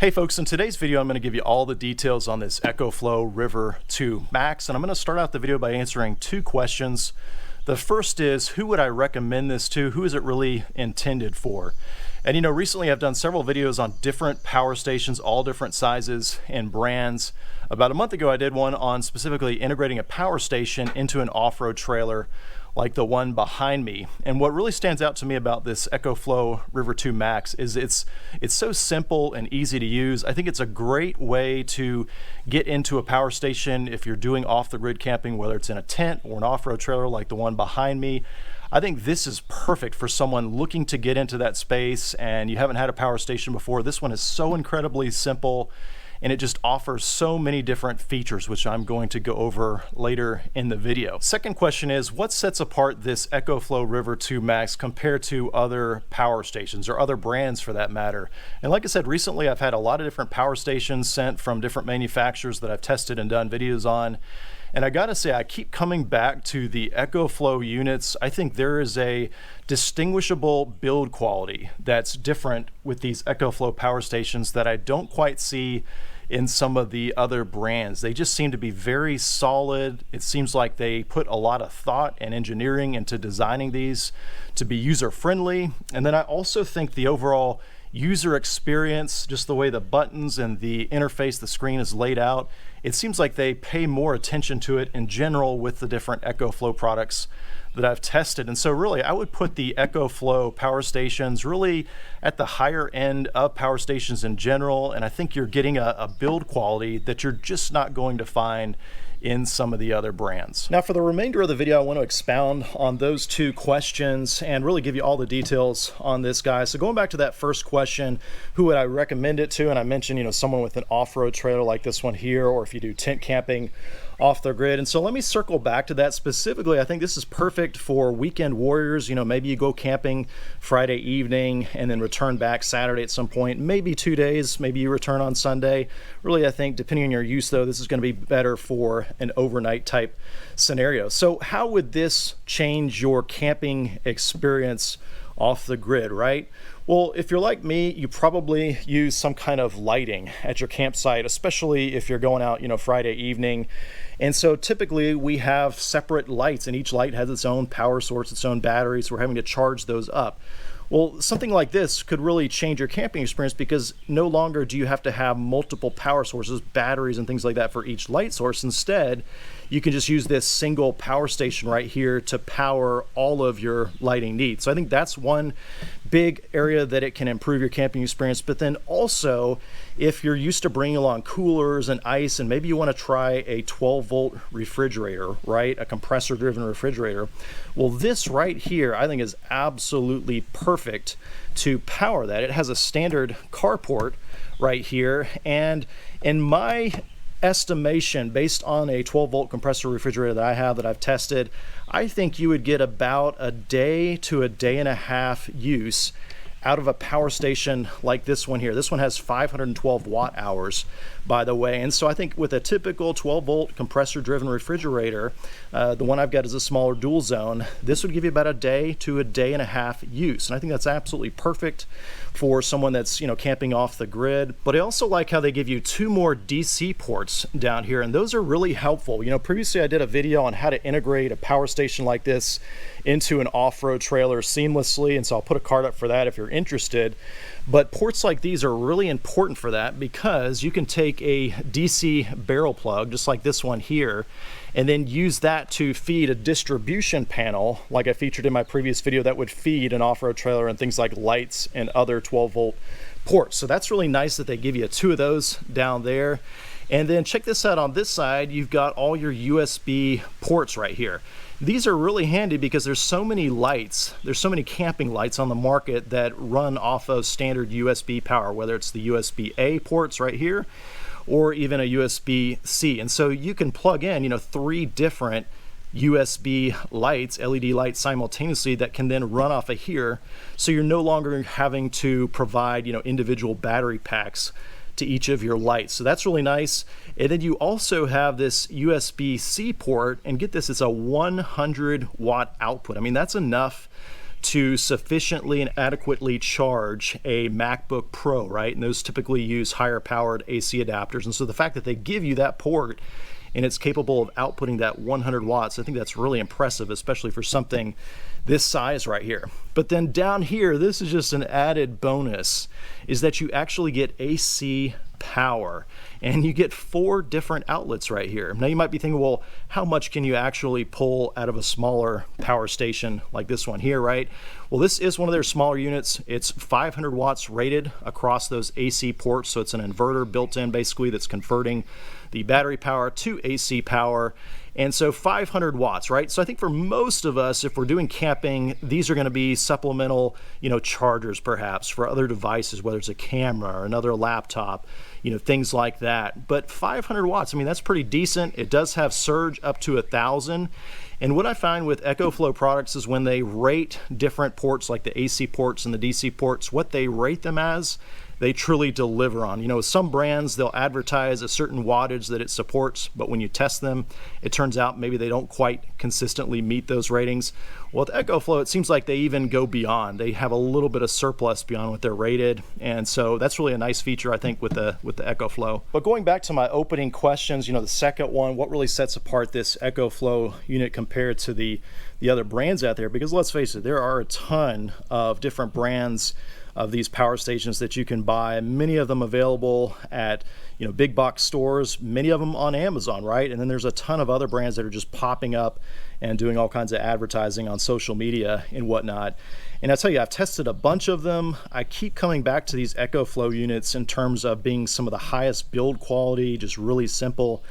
Hey folks, in today's video I'm going to give you all the details on this EcoFlow RIVER 2 Max, and I'm going to start out the video by answering two questions. The first is, who would I recommend this to? Who is it really intended for? And recently I've done several videos on different power stations, all different sizes and brands. About a month ago I did one on specifically integrating a power station into an off-road trailer like the one behind me. And what really stands out to me about this EcoFlow RIVER 2 Max is it's so simple and easy to use. I think it's a great way to get into a power station if you're doing off-the-grid camping, whether it's in a tent or an off-road trailer like the one behind me. I think this is perfect for someone looking to get into that space and you haven't had a power station before. This one is so incredibly simple, and it just offers so many different features, which I'm going to go over later in the video. Second question is, what sets apart this EcoFlow RIVER 2 Max compared to other power stations or other brands for that matter? And like I said, recently I've had a lot of different power stations sent from different manufacturers that I've tested and done videos on. And I gotta say, I keep coming back to the EcoFlow units. I think there is a distinguishable build quality that's different with these EcoFlow power stations that I don't quite see in some of the other brands. They just seem to be very solid. It seems like they put a lot of thought and engineering into designing these to be user-friendly. And then I also think the overall user experience, just the way the buttons and the interface, the screen is laid out, it seems like they pay more attention to it in general with the different EcoFlow products that I've tested. And so really I would put the EcoFlow power stations really at the higher end of power stations in general, and I think you're getting a build quality that you're just not going to find in some of the other brands. Now for the remainder of the video, I want to expound on those two questions and really give you all the details on this guy. So going back to that first question, who would I recommend it to? And I mentioned, someone with an off-road trailer like this one here, or if you do tent camping off the grid. And so let me circle back to that specifically. I think this is perfect for weekend warriors. Maybe you go camping Friday evening and then return back Saturday at some point, maybe 2 days, maybe you return on Sunday. Really, I think depending on your use though, this is going to be better for an overnight type scenario. So how would this change your camping experience off the grid, right? Well, if you're like me, you probably use some kind of lighting at your campsite, especially if you're going out, Friday evening. And so typically we have separate lights and each light has its own power source, its own batteries. We're having to charge those up. Well, something like this could really change your camping experience because no longer do you have to have multiple power sources, batteries and things like that for each light source. Instead, you can just use this single power station right here to power all of your lighting needs. So I think that's one big area that it can improve your camping experience. But then also, if you're used to bringing along coolers and ice, and maybe you want to try a 12-volt refrigerator, right? A compressor-driven refrigerator. Well, this right here, I think is absolutely perfect to power that. It has a standard carport right here, and in my estimation, based on a 12-volt compressor refrigerator that I have that I've tested, I think you would get about a day to a day and a half use out of a power station like this one here. This one has 512 watt hours, by the way. And so I think with a typical 12-volt compressor-driven refrigerator, the one I've got is a smaller dual zone, this would give you about a day to a day and a half use. And I think that's absolutely perfect for someone that's, camping off the grid. But I also like how they give you two more DC ports down here, and those are really helpful. Previously I did a video on how to integrate a power station like this into an off-road trailer seamlessly, and so I'll put a card up for that if you're interested. But ports like these are really important for that because you can take a DC barrel plug, just like this one here, and then use that to feed a distribution panel, like I featured in my previous video, that would feed an off-road trailer and things like lights and other 12-volt ports. So that's really nice that they give you two of those down there. And then check this out, on this side, you've got all your USB ports right here. These are really handy because there's so many lights, there's so many camping lights on the market that run off of standard USB power, whether it's the USB-A ports right here, or even a USB-C. And so you can plug in, 3 different USB lights, LED lights simultaneously that can then run off of here. So you're no longer having to provide, individual battery packs to each of your lights. So that's really nice. And then you also have this USB-C port, and get this, it's a 100 watt output. I mean, that's enough to sufficiently and adequately charge a MacBook Pro, right? And those typically use higher powered AC adapters. And so the fact that they give you that port and it's capable of outputting that 100 watts, I think that's really impressive, especially for something this size right here. But then down here, this is just an added bonus, is that you actually get AC power, and you get 4 different outlets right here. Now you might be thinking, well, how much can you actually pull out of a smaller power station like this one here, right? Well, this is one of their smaller units. It's 500 watts rated across those AC ports, so it's an inverter built in basically that's converting the battery power to AC power. And so 500 watts, right? So I think for most of us, if we're doing camping, these are going to be supplemental, chargers perhaps for other devices, whether it's a camera or another laptop, things like that. But 500 watts, I mean, that's pretty decent. It does have surge up to 1,000. And what I find with EcoFlow products is when they rate different ports, like the AC ports and the DC ports, what they rate them as, they truly deliver on. Some brands, they'll advertise a certain wattage that it supports, but when you test them, it turns out maybe they don't quite consistently meet those ratings. Well, with EcoFlow, it seems like they even go beyond. They have a little bit of surplus beyond what they're rated, and so that's really a nice feature, I think, with the EcoFlow. But going back to my opening questions, the second one, what really sets apart this EcoFlow unit compared to the other brands out there? Because let's face it, there are a ton of different brands of these power stations that you can buy, many of them available at big box stores, many of them on Amazon, right? And then there's a ton of other brands that are just popping up and doing all kinds of advertising on social media and whatnot. And I tell you, I've tested a bunch of them. I keep coming back to these EcoFlow units in terms of being some of the highest build quality, just really simple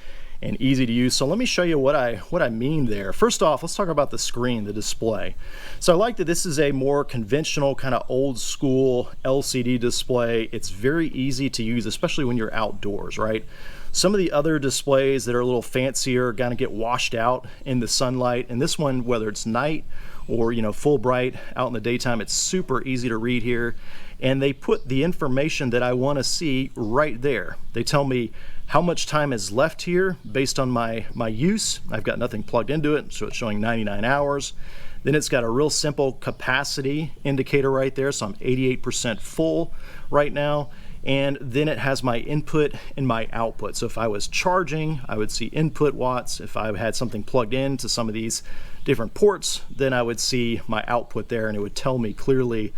and easy to use. So let me show you what I mean there. First off, let's talk about the screen, the display. So I like that this is a more conventional kind of old school LCD display. It's very easy to use, especially when you're outdoors, right? Some of the other displays that are a little fancier kind of get washed out in the sunlight, and this one, whether it's night or full bright out in the daytime, it's super easy to read here. And they put the information that I want to see right there. They tell me how much time is left here based on my use. I've got nothing plugged into it, so it's showing 99 hours. Then it's got a real simple capacity indicator right there, so I'm 88% full right now. And then it has my input and my output. So if I was charging, I would see input watts. If I had something plugged in to some of these different ports, then I would see my output there, and it would tell me clearly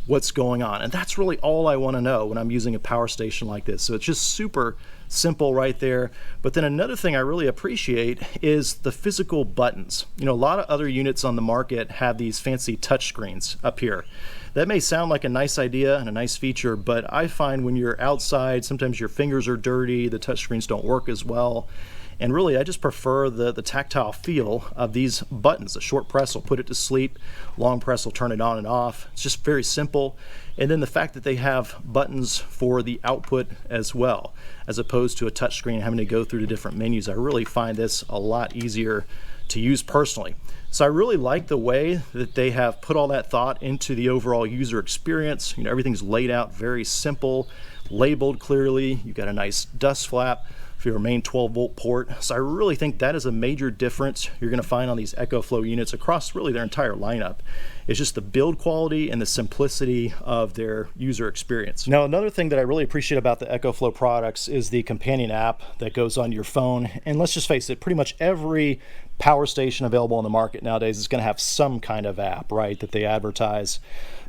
what's going on. And that's really all I want to know when I'm using a power station like this. So it's just super simple right there. But then another thing I really appreciate is the physical buttons. A lot of other units on the market have these fancy touch screens up here. That may sound like a nice idea and a nice feature, but I find when you're outside, sometimes your fingers are dirty, the touch screens don't work as well. And really, I just prefer the tactile feel of these buttons. A short press will put it to sleep, long press will turn it on and off. It's just very simple. And then the fact that they have buttons for the output as well, as opposed to a touchscreen having to go through the different menus. I really find this a lot easier to use personally. So I really like the way that they have put all that thought into the overall user experience. Everything's laid out very simple, labeled clearly. You've got a nice dust flap for your main 12-volt port. So I really think that is a major difference you're going to find on these EcoFlow units across really their entire lineup. It's just the build quality and the simplicity of their user experience. Now, another thing that I really appreciate about the EcoFlow products is the companion app that goes on your phone. And let's just face it, pretty much every power station available on the market nowadays is going to have some kind of app, right, that they advertise.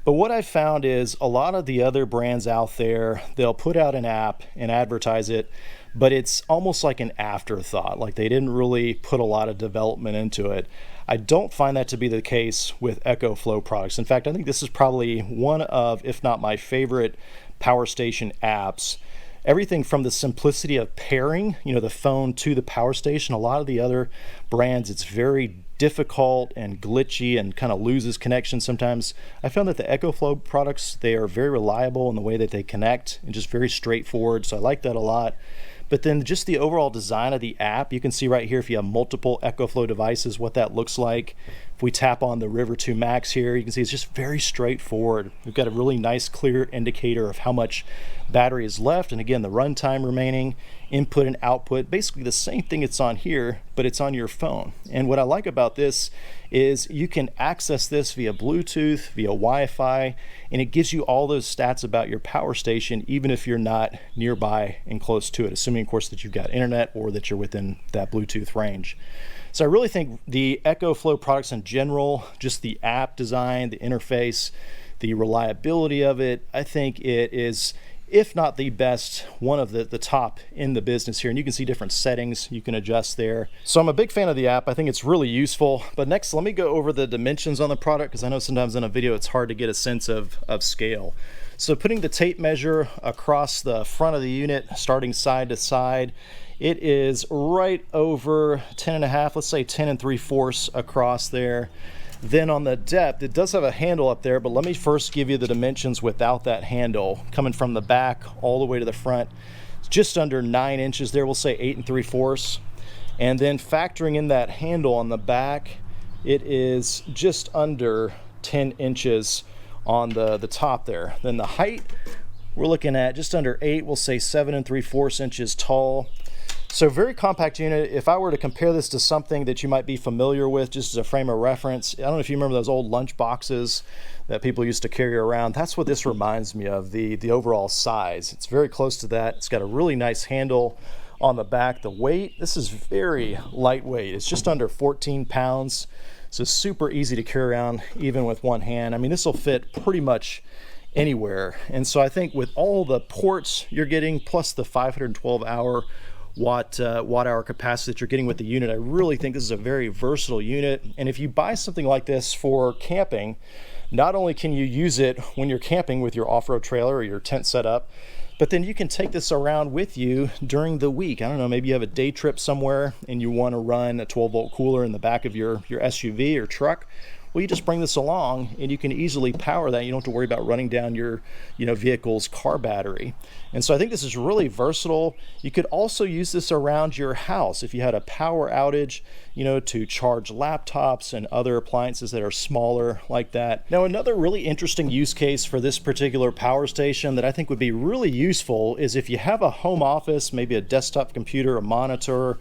But what I've found is a lot of the other brands out there, they'll put out an app and advertise it, but it's almost like an afterthought, like they didn't really put a lot of development into it. I don't find that to be the case with EcoFlow products. In fact, I think this is probably one of, if not my favorite, power station apps. Everything from the simplicity of pairing, the phone to the power station. A lot of the other brands, it's very difficult and glitchy and kind of loses connection sometimes. I found that the EcoFlow products, they are very reliable in the way that they connect and just very straightforward. So I like that a lot. But then just the overall design of the app, you can see right here if you have multiple EcoFlow devices what that looks like. If we tap on the River 2 Max here, you can see it's just very straightforward. We've got a really nice clear indicator of how much battery is left, and again, the runtime remaining, input and output, basically the same thing it's on here, but it's on your phone. And what I like about this is you can access this via Bluetooth, via Wi-Fi, and it gives you all those stats about your power station, even if you're not nearby and close to it, assuming of course that you've got internet or that you're within that Bluetooth range. So I really think the EcoFlow products in general, just the app design, the interface, the reliability of it, I think it is, if not the best, one of the top in the business here. And you can see different settings you can adjust there. So I'm a big fan of the app. I think it's really useful. But next, let me go over the dimensions on the product, because I know sometimes in a video it's hard to get a sense of scale. So putting the tape measure across the front of the unit, starting side to side, it is right over 10.5, let's say 10 3/4 across there. Then on the depth, it does have a handle up there, but let me first give you the dimensions without that handle. Coming from the back all the way to the front, it's just under 9 inches there, we'll say 8 3/4. And then factoring in that handle on the back, it is just under 10 inches on the top there. Then the height, we're looking at just under 8, we'll say 7 3/4 inches tall. So very compact unit. If I were to compare this to something that you might be familiar with, just as a frame of reference, I don't know if you remember those old lunch boxes that people used to carry around. That's what this reminds me of, the overall size. It's very close to that. It's got a really nice handle on the back. The weight, this is very lightweight. It's just under 14 pounds. So super easy to carry around even with one hand. I mean, this will fit pretty much anywhere. And so I think with all the ports you're getting, plus the 512 watt hour capacity that you're getting with the unit, I really think this is a very versatile unit. And if you buy something like this for camping, not only can you use it when you're camping with your off-road trailer or your tent setup, but then you can take this around with you during the week. I don't know, maybe you have a day trip somewhere and you want to run a 12-volt cooler in the back of your SUV or truck. Well, you just bring this along and you can easily power that. You don't have to worry about running down your vehicle's car battery. And so I think this is really versatile. You could also use this around your house if you had a power outage, to charge laptops and other appliances that are smaller like that. Now, another really interesting use case for this particular power station that I think would be really useful is if you have a home office, maybe a desktop computer, a monitor,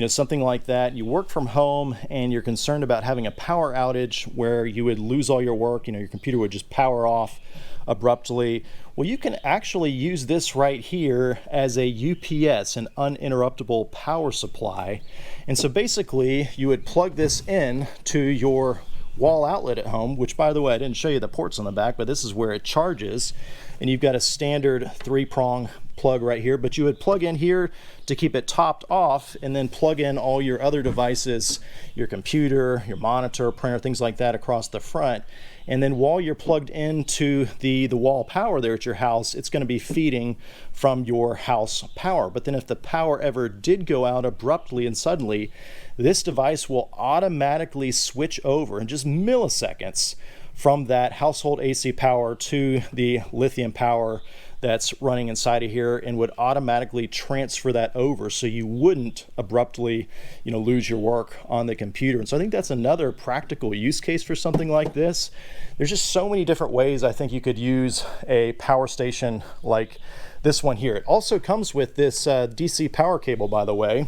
something like that. You work from home and you're concerned about having a power outage where you would lose all your work, your computer would just power off abruptly. Well, you can actually use this right here as a UPS, an uninterruptible power supply. And so basically you would plug this in to your wall outlet at home, which, by the way, I didn't show you the ports on the back, but this is where it charges. And you've got a standard 3-prong plug right here, but you would plug in here to keep it topped off and then plug in all your other devices, your computer, your monitor, printer, things like that across the front. And then while you're plugged into the wall power there at your house, it's going to be feeding from your house power. But then if the power ever did go out abruptly and suddenly, this device will automatically switch over in just milliseconds from that household AC power to the lithium power that's running inside of here, and would automatically transfer that over so you wouldn't abruptly lose your work on the computer. And so I think that's another practical use case for something like this. There's just so many different ways I think you could use a power station like this one here. It also comes with this DC power cable, by the way,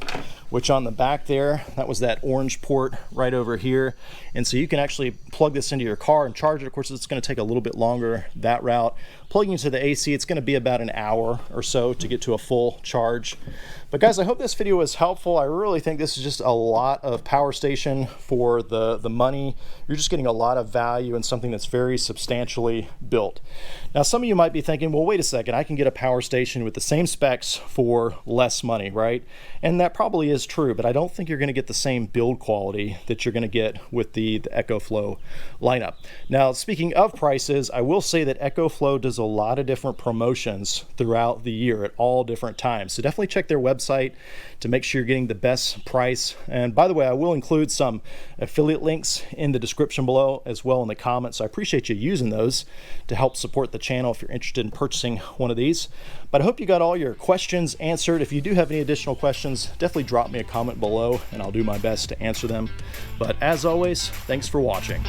which on the back there, that was that orange port right over here. And so you can actually plug this into your car and charge it. Of course, it's going to take a little bit longer that route. Plugging into the AC, it's going to be about an hour or so to get to a full charge. But guys, I hope this video was helpful. I really think this is just a lot of power station for the money. You're just getting a lot of value in something that's very substantially built. Now, some of you might be thinking, well, wait a second, I can get a power station with the same specs for less money, right? And that probably is true, but I don't think you're going to get the same build quality that you're going to get with the EcoFlow lineup. Now, speaking of prices, I will say that EcoFlow does a lot of different promotions throughout the year at all different times. So definitely check their website to make sure you're getting the best price. And by the way, I will include some affiliate links in the description below as well in the comments. So I appreciate you using those to help support the channel if you're interested in purchasing one of these. But I hope you got all your questions answered. If you do have any additional questions, definitely drop me a comment below and I'll do my best to answer them. But as always, thanks for watching.